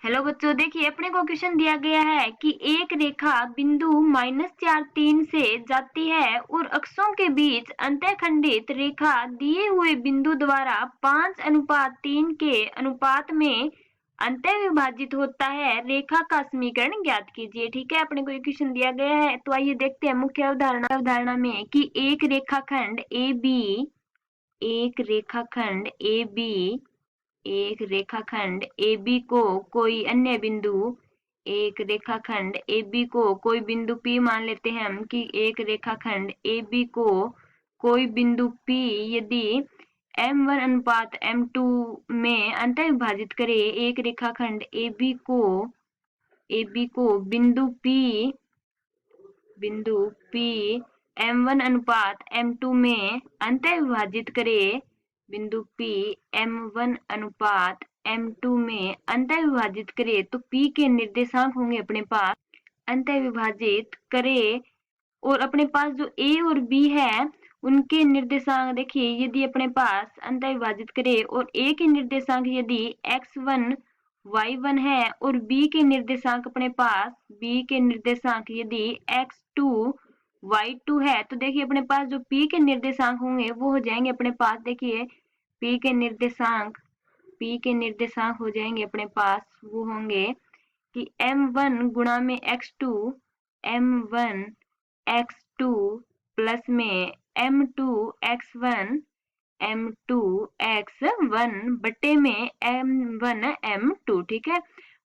Hello बच्चों, देखिए अपने को क्वेश्चन दिया गया है कि एक रेखा बिंदु -4 3 से जाती है और अक्षों के बीच अंतःखंडित रेखा दिए हुए बिंदु द्वारा 5:3 के अनुपात में अंतः विभाजित होता है। रेखा का समीकरण ज्ञात कीजिए। ठीक है, अपने को ये क्वेश्चन दिया गया है, तो आइए देखते हैं मुख्य अवधारणा में कि एक रेखाखंड AB को कोई अन्य बिंदु एक रेखाखंड AB को कोई बिंदु P मान लेते हैं हम कि एक रेखाखंड AB को कोई बिंदु P यदि M1 अनुपात M2 में अंतः विभाजित करे। एक रेखाखंड AB को बिंदु P M1 अनुपात M2 में अंतः विभाजित करे। बिंदु P M1 अनुपात M2 में अंतः विभाजित करे तो P के निर्देशांक होंगे अपने पास अंतः विभाजित करे। और अपने पास जो A और B है उनके निर्देशांक देखिए, यदि अपने पास अंतः विभाजित करे और A के निर्देशांक यदि x1 y1 है और B के निर्देशांक अपने पास B के निर्देशांक यदि x2 y2 है, तो देखिए अपने पास जो P के निर्देशांक होंगे वो हो जाएंगे अपने पास, देखिए P के निर्देशांक हो जाएंगे अपने पास, वो होंगे कि m1 गुणा में x2 m1 x2 प्लस में m2 x1 m2 x1 बटे में m1 m2। ठीक है,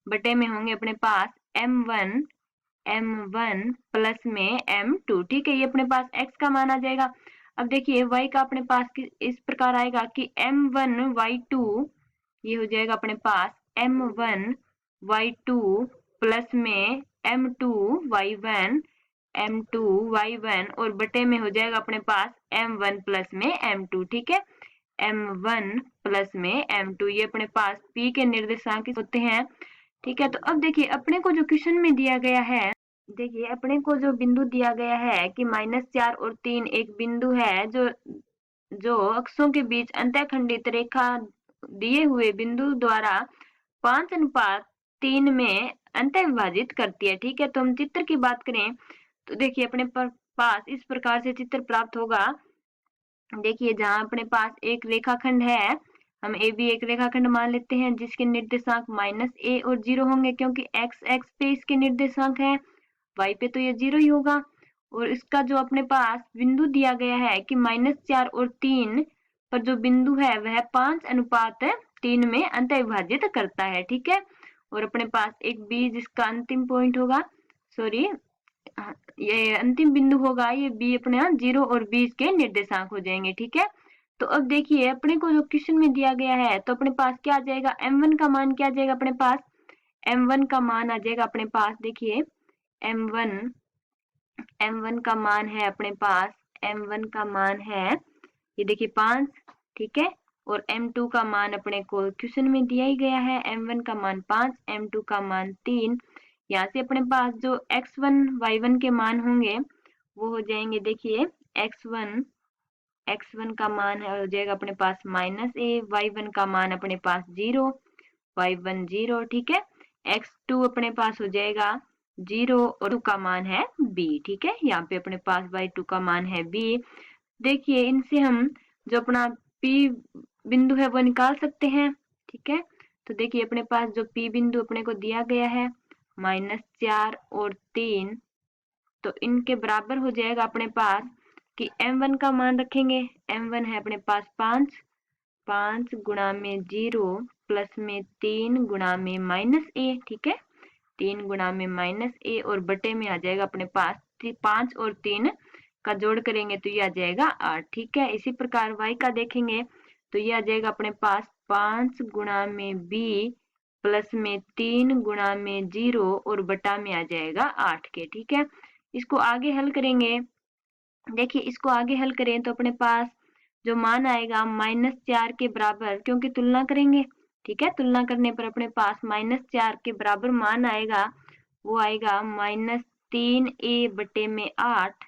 बटे में होंगे अपने पास m1 प्लस में m2। ठीक है, ये अपने पास x का मान आ जाएगा। अब देखिए y का अपने पास इस प्रकार आएगा कि m1 y2, ये हो जाएगा अपने पास m1 y2 प्लस में m2 y1 और बटे में हो जाएगा अपने पास m1 प्लस में m2। ठीक है, m1 प्लस में m2, ये अपने पास P के निर्देशांक होते हैं। ठीक है, तो अब देखिए अपने को जो क्वेश्चन में दिया गया है, देखिए अपने को जो बिंदु दिया गया है कि -4 और 3 एक बिंदु है जो अक्षों के बीच अंतःखंडित रेखा दिए हुए बिंदु द्वारा 5:3 में अंतः विभाजित करती है। ठीक है, तो हम चित्र की बात करें तो देखिए अपने पास इस प्रकार से चित्र प्राप्त होगा। देखिए जहां अपने पास एक रेखाखंड है, हम ए बी एक रेखाखंड मान लेते हैं जिसके निर्देशांक -a और 0 होंगे, क्योंकि x पे इसके निर्देशांक है, y पे तो ये 0 ही होगा। और इसका जो अपने पास बिंदु दिया गया है कि -4 और 3 पर जो बिंदु है वह 5:3 में अंतः विभाजित करता है। ठीक है, और अपने पास एक b जिसका अंतिम पॉइंट होगा, सॉरी ये अंतिम बिंदु होगा, ये b अपने 0 और 20 के निर्देशांक हो जाएंगे। ठीक है, तो अब देखिए अपने को जो क्वेश्चन में दिया गया है तो अपने पास क्या आ जाएगा, m1 का मान क्या आ जाएगा अपने पास, m1 का मान आ जाएगा अपने पास, देखिए m1 का मान है अपने पास, m1 का मान है ये देखिए 5। ठीक है, और m2 का मान अपने को क्वेश्चन में दिया ही गया है, m1 का मान 5 m2 का मान 3। यहाँ से अपने पास जो x1 y1 के मान होंगे वो हो जाएंगे, देखिए x1 का मान है हो जाएगा अपने पास -a, y1 का मान अपने पास 0 y1 0। ठीक है, x2 अपने पास हो जाएगा 0 और 2 का मान है b। ठीक है, यहाँ पे अपने पास y2 का मान है b। देखिए इनसे हम जो अपना p बिंदु है वो निकाल सकते हैं। ठीक है, तो देखिए अपने पास जो p बिंदु अपने को दिया गया है -4 और 3, तो इनके बराबर हो जाएगा अपने पास कि m1 का मान रखेंगे, m1 है अपने पास 5 गुणा में 0 प्लस में 3 गुणा में -a। ठीक है, 3 गुणा में -a और बटे में आ जाएगा अपने पास 5 और 3 का जोड़ करेंगे तो ये आ जाएगा 8। ठीक है, इसी प्रकार y का देखेंगे तो ये आ जाएगा अपने पास 5 गुणा में b प्लस में 3 गुणा में 0 और बटा में आ जाएगा 8 के। ठीक है, इसको आगे हल करेंगे, देखिए इसको आगे हल करें तो अपने पास जो मान आएगा -4 के बराबर, क्योंकि तुलना करेंगे। ठीक है, तुलना करने पर अपने पास -4 के बराबर मान आएगा, वो आएगा -3a बटे में 8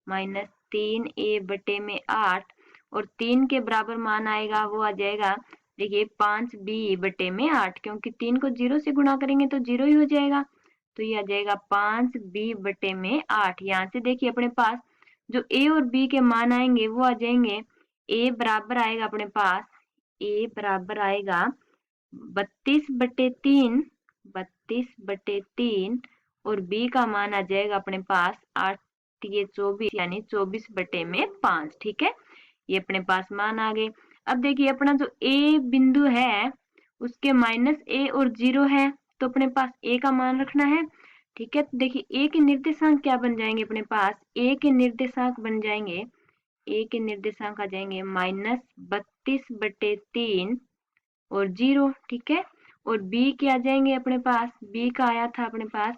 -3a बटे में 8 और 3 के बराबर मान आएगा वो आ जाएगा देखिए 5b/8, क्योंकि 3 को 0 से गुणा करेंगे तो 0 ही हो जाएगा, तो ये आ जाएगा 5b/8। यहाँ से देखिए अपने पास जो a और b के मान आएंगे वो आ जाएंगे, a बराबर आएगा अपने पास, a बराबर आएगा 32/3, 32/3, और b का मान आ जाएगा अपने पास 8 ये 24, यानी 24/5। ठीक है, ये अपने पास मान आ गए। अब देखिए अपना जो a बिंदु है उसके -a और 0 है, तो अपने पास a का मान रखना है। ठीक है, तो देखिए a के निर्देशांक क्या बन जाएंगे अपने पास, a के निर्देशांक बन जाएंगे, a के निर्देशांक आ जाएंगे -32/3 और 0। ठीक है, और b के आ जाएंगे अपने पास, b का आया था अपने पास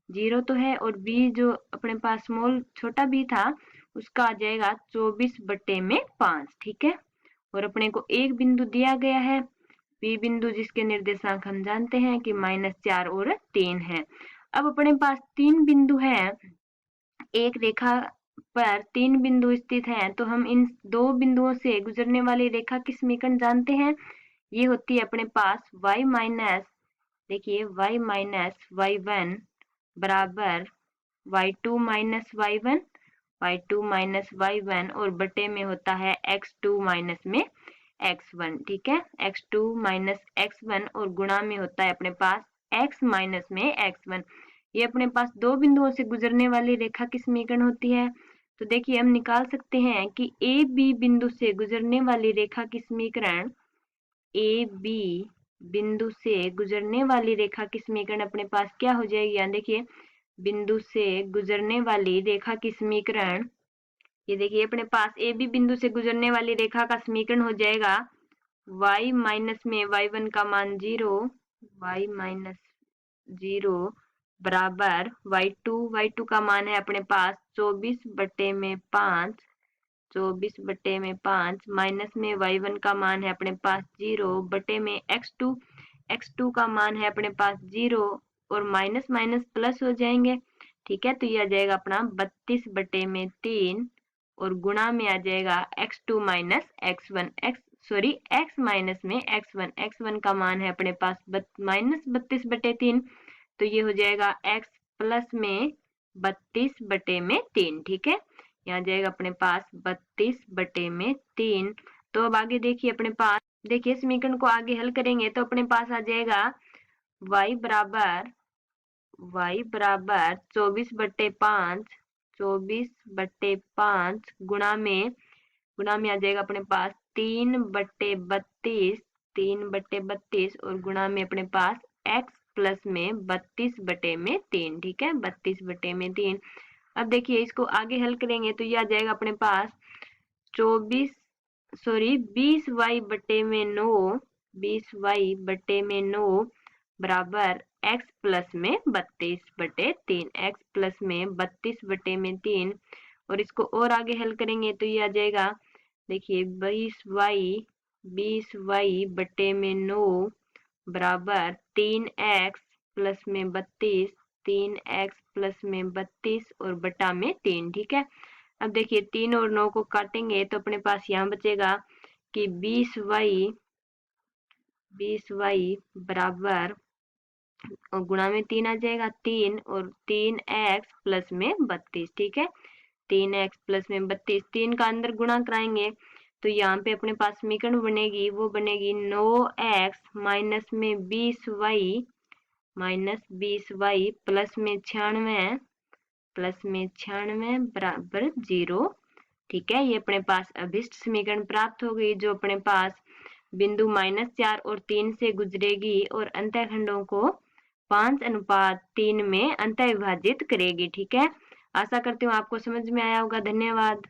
0 तो है, और b जो अपने पास स्मॉल छोटा b था उसका आ जाएगा 24/5। ठीक है, और अपने को एक बिंदु दिया गया है बी बिंदु, जिसके निर्देशांक हम जानते हैं कि -4 और 3 है। अब अपने पास 3 बिंदु हैं, एक रेखा पर 3 बिंदु स्थित हैं, तो हम इन 2 बिंदुओं से गुजरने वाली रेखा की समीकरण जानते हैं। ये होती है अपने पास y माइनस, देखिए y माइनस y1 बराबर y2 minus y1, y2 minus y1, और बटे में होता है x2 माइनस में x1। ठीक है, x2 माइनस x1 और गुणा में होता है अपने पास x माइनस में x1। ये अपने पास 2 बिंदुओं से गुजरने वाली रेखा की समीकरण होती है। तो देखिए हम निकाल सकते हैं कि a b बिंदु से गुजरने वाली रेखा की समीकरण, a b बिंदु से गुजरने वाली रेखा की समीकरण अपने पास क्या हो जाएगी, यहाँ देखिए बिंदु से गुजरने वाली रेखा की समीकरण, ये देखिए अपने पास ए बी बिंदु से गुजरने वाली रेखा का समीकरण हो जाएगा y माइनस में y1 का मान 0, y माइनस 0 बराबर y2 का मान है अपने पास 24/5, 24/5 माइनस में y1 का मान है अपने पास 0 बटे में x2, x2 का मान है अपने पास 0, और माइनस माइनस प्लस हो जाएंगे। ठीक है, तो ये आ जाएगा अपना 32/3, और गुणा में आ जाएगा x2 minus x1, x minus में x1, x1 का मान है अपने पास -32/3, तो ये हो जाएगा x प्लस में 32/3। ठीक है, यहाँ जाएगा अपने पास 32/3। तो अब आगे देखिए अपने पास, देखिए समीकरण को आगे हल करेंगे तो अपने पास आ जाएगा y बराबर 24/5, 24/5 गुणा में आ जाएगा अपने पास 3/32, 3/32, और गुणा में अपने पास x प्लस में 32/3। ठीक है, 32/3। अब देखिए इसको आगे हल करेंगे तो ये आ जाएगा अपने पास 20y/9, 20y/9 बराबर x प्लस में 32/3, x प्लस में 32/3, और इसको और आगे हल करेंगे तो ये आ जाएगा, देखिए 20y/9 बराबर 3x प्लस में 32, 3x प्लस में 32 और बटा में 3। ठीक है, अब देखिए 3 और 9 को काटेंगे तो अपने पास यहाँ बचेगा कि 20y बराबर, और गुणा में 3 आ जाएगा 3, और 3x प्लस में 32। ठीक है, 3x प्लस में 32, 3 का अंदर गुणा कराएंगे तो यहाँ पे अपने पास समीकरण बनेगी, वो बनेगी 9x माइनस में 20y प्लस में 96 बराबर 0। ठीक है, ये अपने पास अभिष्ट समीकरण प्राप्त हो गई, जो अपने पास बिंदु -4 और 3 से गुजरेगी और अंतःखंडों को 5:3 में अंतः विभाजित करेगी। ठीक है, आशा करती हूँ आपको समझ में आया होगा। धन्यवाद।